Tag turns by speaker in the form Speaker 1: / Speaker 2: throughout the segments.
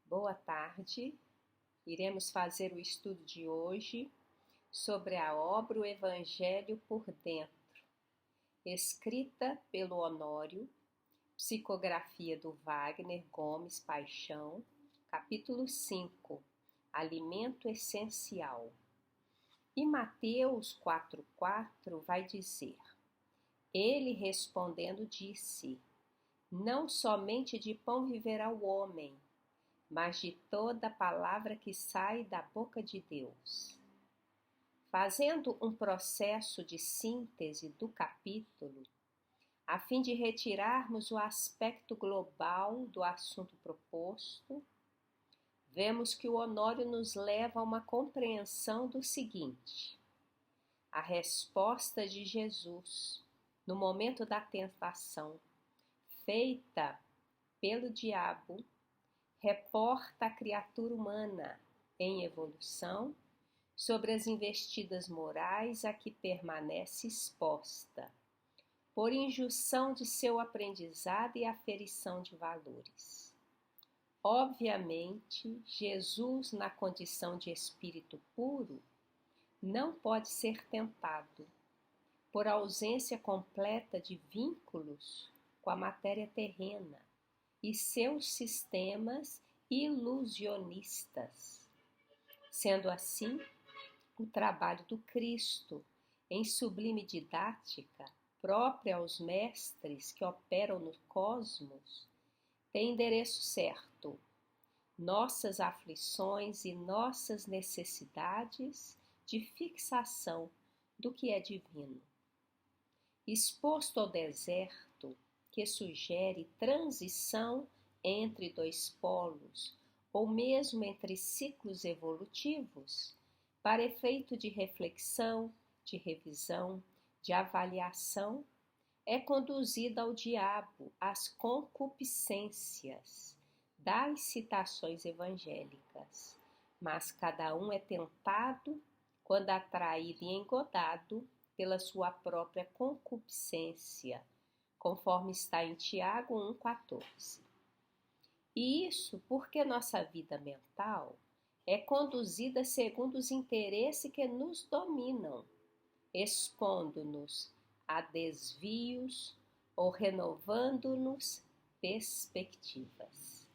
Speaker 1: Boa tarde. Iremos fazer o estudo de hoje sobre a obra O Evangelho por Dentro, escrita pelo Honório, psicografia do Wagner Gomes Paixão, capítulo 5, Alimento Essencial. E Mateus 4,4 vai dizer: Ele respondendo disse: Não somente de pão viverá o homem, mas de toda palavra que sai da boca de Deus. Fazendo um processo de síntese do capítulo, a fim de retirarmos o aspecto global do assunto proposto, vemos que o Honório nos leva a uma compreensão do seguinte: a resposta de Jesus, no momento da tentação, feita pelo diabo, reporta a criatura humana em evolução sobre as investidas morais a que permanece exposta, por injunção de seu aprendizado e aferição de valores. Obviamente, Jesus, na condição de espírito puro, não pode ser tentado, por ausência completa de vínculos com a matéria terrena e seus sistemas ilusionistas. Sendo assim, o trabalho do Cristo, em sublime didática, própria aos mestres que operam no cosmos, tem endereço certo: nossas aflições e nossas necessidades de fixação do que é divino. Exposto ao deserto, que sugere transição entre dois polos, ou mesmo entre ciclos evolutivos, para efeito de reflexão, de revisão, de avaliação, é conduzida ao diabo às concupiscências das citações evangélicas, mas cada um é tentado quando atraído e engodado pela sua própria concupiscência, conforme está em Tiago 1,14. E isso porque nossa vida mental é conduzida segundo os interesses que nos dominam, expondo-nos a desvios ou renovando-nos perspectivas.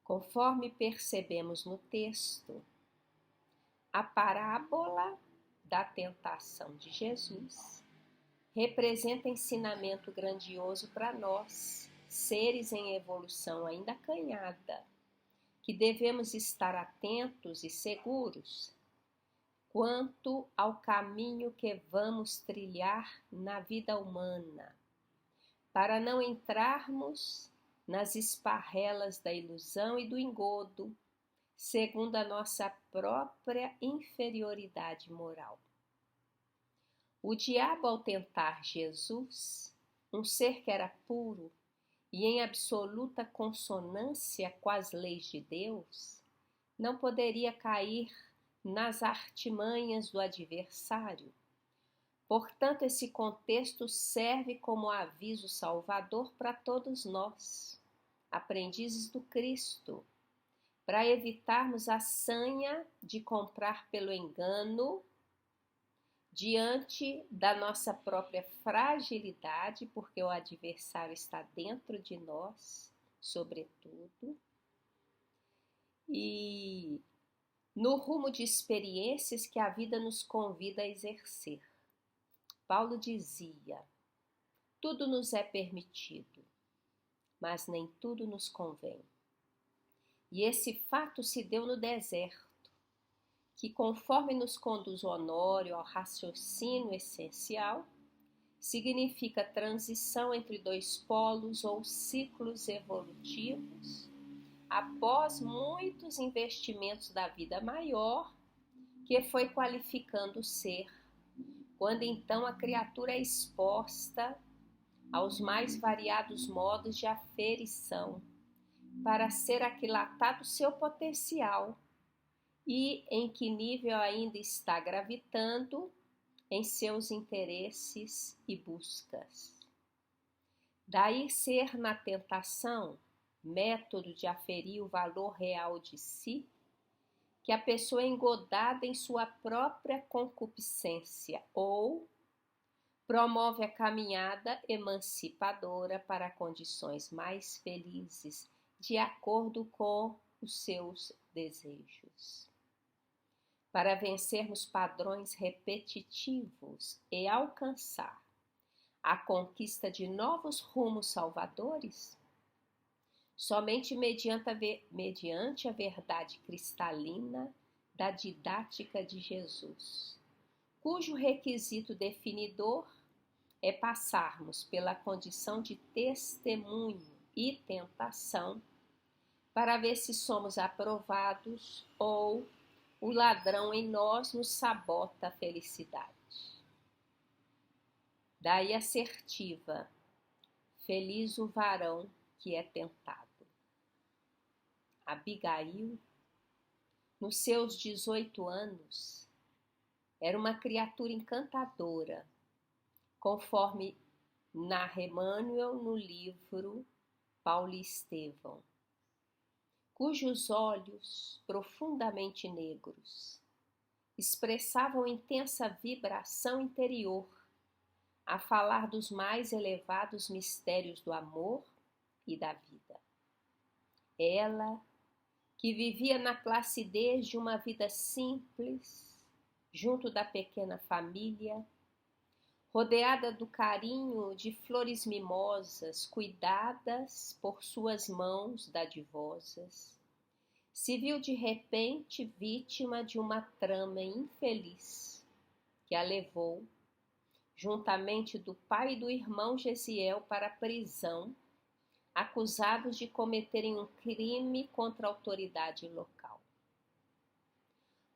Speaker 1: Conforme percebemos no texto, a parábola da tentação de Jesus representa ensinamento grandioso para nós, seres em evolução ainda acanhada, que devemos estar atentos e seguros quanto ao caminho que vamos trilhar na vida humana, para não entrarmos nas esparrelas da ilusão e do engodo, segundo a nossa própria inferioridade moral. O diabo, ao tentar Jesus, um ser que era puro e em absoluta consonância com as leis de Deus, não poderia cair nas artimanhas do adversário. Portanto, esse contexto serve como aviso salvador para todos nós, aprendizes do Cristo, para evitarmos a sanha de comprar pelo engano, diante da nossa própria fragilidade, porque o adversário está dentro de nós, sobretudo, e no rumo de experiências que a vida nos convida a exercer. Paulo dizia: tudo nos é permitido, mas nem tudo nos convém. E esse fato se deu no deserto, que, conforme nos conduz Honório ao raciocínio essencial, significa transição entre dois polos ou ciclos evolutivos, após muitos investimentos da vida maior, que foi qualificando o ser, quando então a criatura é exposta aos mais variados modos de aferição, para ser aquilatado seu potencial, e em que nível ainda está gravitando em seus interesses e buscas. Daí ser na tentação método de aferir o valor real de si, que a pessoa é engodada em sua própria concupiscência ou promove a caminhada emancipadora para condições mais felizes, de acordo com os seus desejos. Para vencermos padrões repetitivos e alcançar a conquista de novos rumos salvadores, somente mediante a verdade cristalina da didática de Jesus, cujo requisito definidor é passarmos pela condição de testemunho e tentação para ver se somos aprovados ou o ladrão em nós nos sabota a felicidade. Daí assertiva, feliz o varão que é tentado. Abigail, nos seus 18 anos, era uma criatura encantadora, conforme narra Emmanuel no livro Paulo e Estevão, cujos olhos, profundamente negros, expressavam intensa vibração interior a falar dos mais elevados mistérios do amor e da vida. Ela, que vivia na placidez de uma vida simples, junto da pequena família, rodeada do carinho de flores mimosas cuidadas por suas mãos dadivosas, se viu de repente vítima de uma trama infeliz que a levou, juntamente do pai e do irmão Gesiel, para a prisão, acusados de cometerem um crime contra a autoridade local.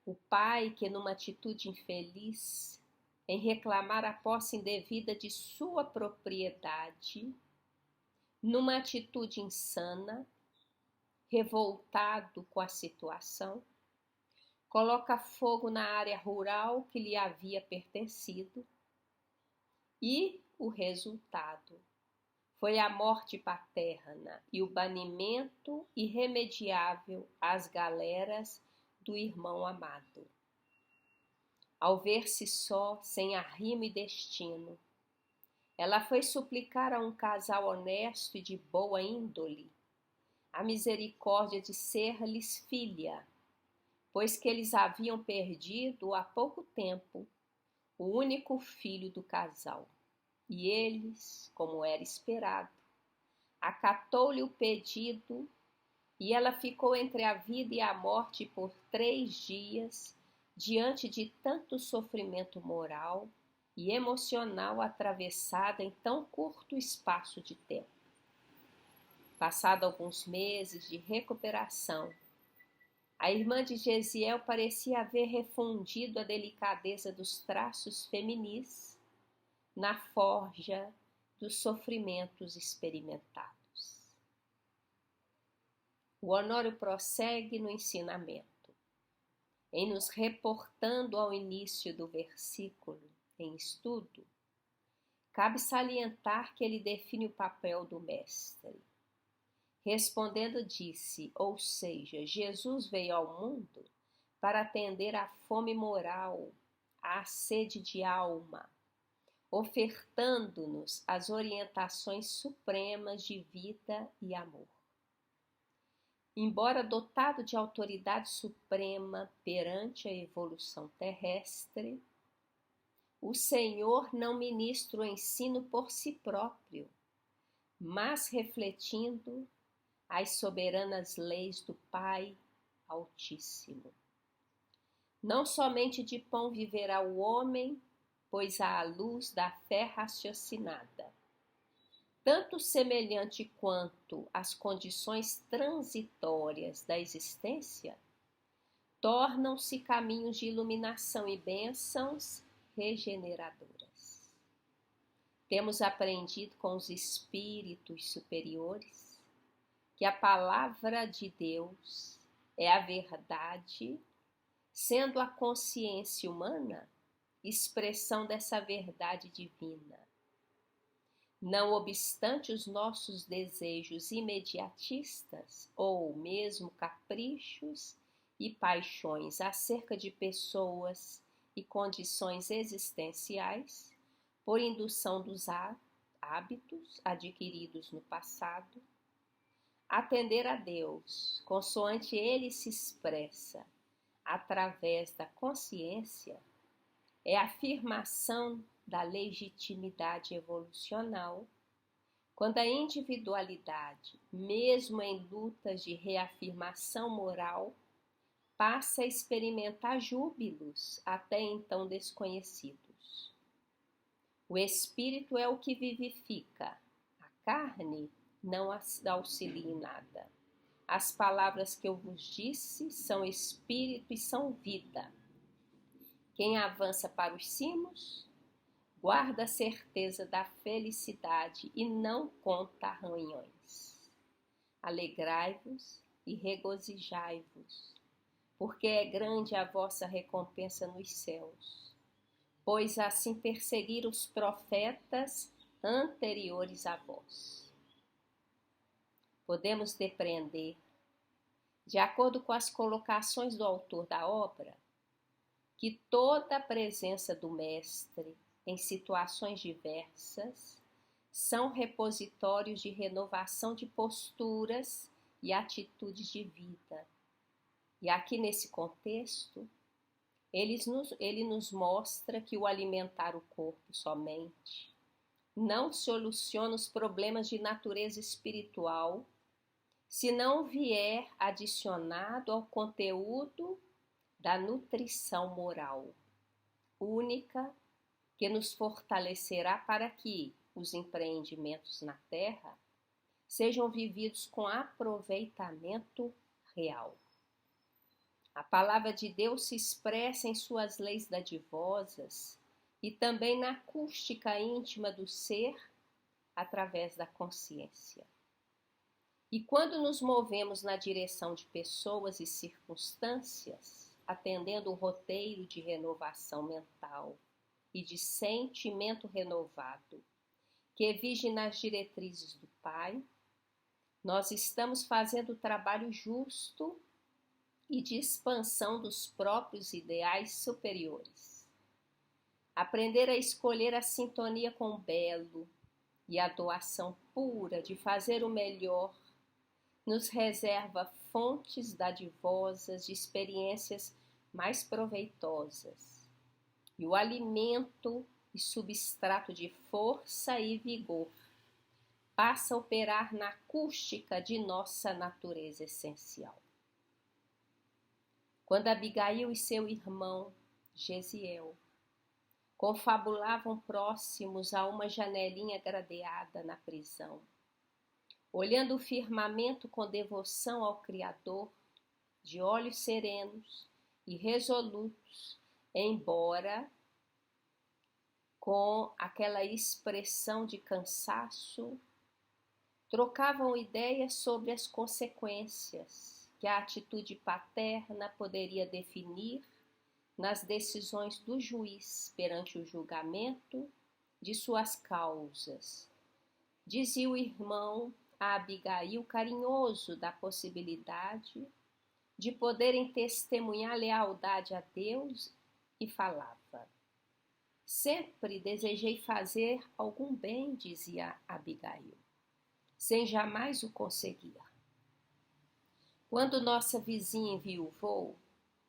Speaker 1: O pai, que numa atitude infeliz, em reclamar a posse indevida de sua propriedade, numa atitude insana, revoltado com a situação, coloca fogo na área rural que lhe havia pertencido e o resultado foi a morte paterna e o banimento irremediável às galeras do irmão amado. Ao ver-se só, sem arrimo e destino, ela foi suplicar a um casal honesto e de boa índole a misericórdia de ser-lhes filha, pois que eles haviam perdido há pouco tempo o único filho do casal. E eles, como era esperado, acatou-lhe o pedido e ela ficou entre a vida e a morte por 3 dias, diante de tanto sofrimento moral e emocional atravessada em tão curto espaço de tempo. Passado alguns meses de recuperação, a irmã de Gesiel parecia haver refundido a delicadeza dos traços feminis na forja dos sofrimentos experimentados. O Honório prossegue no ensinamento, em nos reportando ao início do versículo em estudo. Cabe salientar que ele define o papel do mestre. Respondendo, disse, ou seja, Jesus veio ao mundo para atender à fome moral, à sede de alma, ofertando-nos as orientações supremas de vida e amor. Embora dotado de autoridade suprema perante a evolução terrestre, o Senhor não ministra o ensino por si próprio, mas refletindo as soberanas leis do Pai Altíssimo. Não somente de pão viverá o homem, pois à luz da fé raciocinada, tanto semelhante quanto as condições transitórias da existência, tornam-se caminhos de iluminação e bênçãos regeneradoras. Temos aprendido com os espíritos superiores que a palavra de Deus é a verdade, sendo a consciência humana expressão dessa verdade divina. Não obstante os nossos desejos imediatistas ou mesmo caprichos e paixões acerca de pessoas e condições existenciais, por indução dos hábitos adquiridos no passado, atender a Deus, consoante Ele se expressa através da consciência, é a afirmação da legitimidade evolucional, quando a individualidade, mesmo em lutas de reafirmação moral, passa a experimentar júbilos até então desconhecidos. O espírito é o que vivifica, a carne não auxilia em nada. As palavras que eu vos disse são espírito e são vida. Quem avança para os cimos, guarda a certeza da felicidade e não conta arranhões. Alegrai-vos e regozijai-vos, porque é grande a vossa recompensa nos céus, pois assim perseguiram os profetas anteriores a vós. Podemos depreender, de acordo com as colocações do autor da obra, que toda a presença do Mestre em situações diversas são repositórios de renovação de posturas e atitudes de vida. E aqui nesse contexto, ele nos mostra que o alimentar o corpo somente não soluciona os problemas de natureza espiritual se não vier adicionado ao conteúdo da nutrição moral, única que nos fortalecerá para que os empreendimentos na terra sejam vividos com aproveitamento real. A palavra de Deus se expressa em suas leis dadivosas e também na acústica íntima do ser através da consciência. E quando nos movemos na direção de pessoas e circunstâncias, atendendo o roteiro de renovação mental e de sentimento renovado, que vige nas diretrizes do Pai, nós estamos fazendo o trabalho justo e de expansão dos próprios ideais superiores. Aprender a escolher a sintonia com o belo e a doação pura de fazer o melhor nos reserva fontes dadivosas de experiências mais proveitosas e o alimento e substrato de força e vigor passa a operar na acústica de nossa natureza essencial. Quando Abigail e seu irmão, Gesiel, confabulavam próximos a uma janelinha gradeada na prisão, olhando o firmamento com devoção ao Criador, de olhos serenos e resolutos, embora com aquela expressão de cansaço, trocavam ideias sobre as consequências que a atitude paterna poderia definir nas decisões do juiz perante o julgamento de suas causas. Dizia o irmão a Abigail, carinhoso da possibilidade de poderem testemunhar lealdade a Deus, e falava: sempre desejei fazer algum bem, dizia Abigail, sem jamais o conseguir. Quando nossa vizinha enviuvou,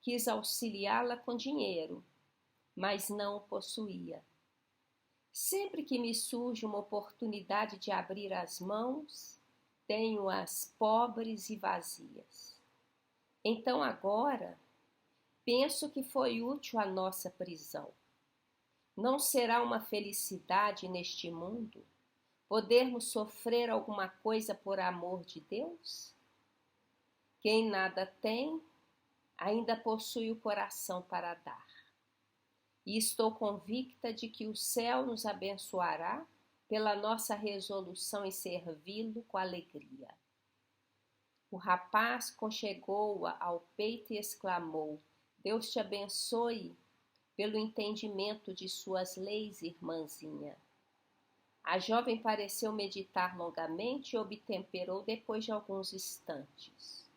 Speaker 1: quis auxiliá-la com dinheiro, mas não o possuía. Sempre que me surge uma oportunidade de abrir as mãos, tenho-as pobres e vazias. Então agora, penso que foi útil a nossa prisão. Não será uma felicidade neste mundo podermos sofrer alguma coisa por amor de Deus? Quem nada tem, ainda possui o coração para dar. E estou convicta de que o céu nos abençoará pela nossa resolução em servi-lo com alegria. O rapaz conchegou-a ao peito e exclamou: Deus te abençoe pelo entendimento de suas leis, irmãzinha. A jovem pareceu meditar longamente e obtemperou depois de alguns instantes.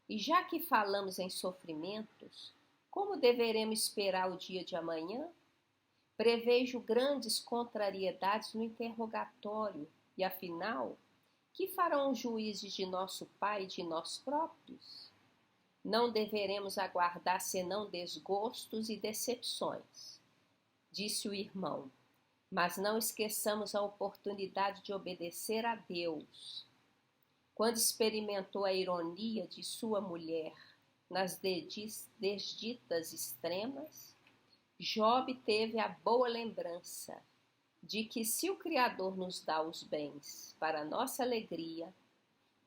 Speaker 1: E já que falamos em sofrimentos, como deveremos esperar o dia de amanhã? Prevejo grandes contrariedades no interrogatório, e afinal, que farão os juízes de nosso Pai e de nós próprios? Não deveremos aguardar senão desgostos e decepções, disse o irmão, mas não esqueçamos a oportunidade de obedecer a Deus. Quando experimentou a ironia de sua mulher nas desditas extremas, Job teve a boa lembrança de que se o Criador nos dá os bens para nossa alegria,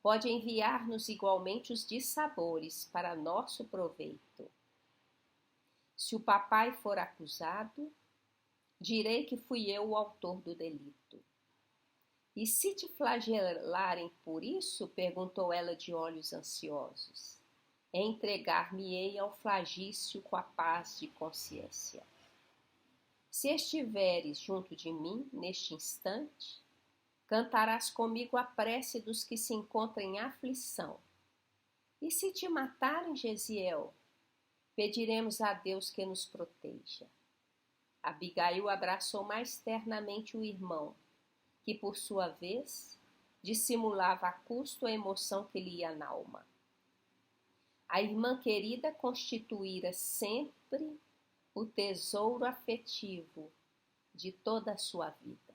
Speaker 1: pode enviar-nos igualmente os dissabores para nosso proveito. Se o papai for acusado, direi que fui eu o autor do delito. E se te flagelarem por isso, perguntou ela de olhos ansiosos, entregar-me-ei ao flagício com a paz de consciência. Se estiveres junto de mim neste instante, cantarás comigo a prece dos que se encontram em aflição. E se te matarem, Gesiel, pediremos a Deus que nos proteja. Abigail abraçou mais ternamente o irmão, que por sua vez dissimulava a custo a emoção que lhe ia na alma. A irmã querida constituíra sempre o tesouro afetivo de toda a sua vida.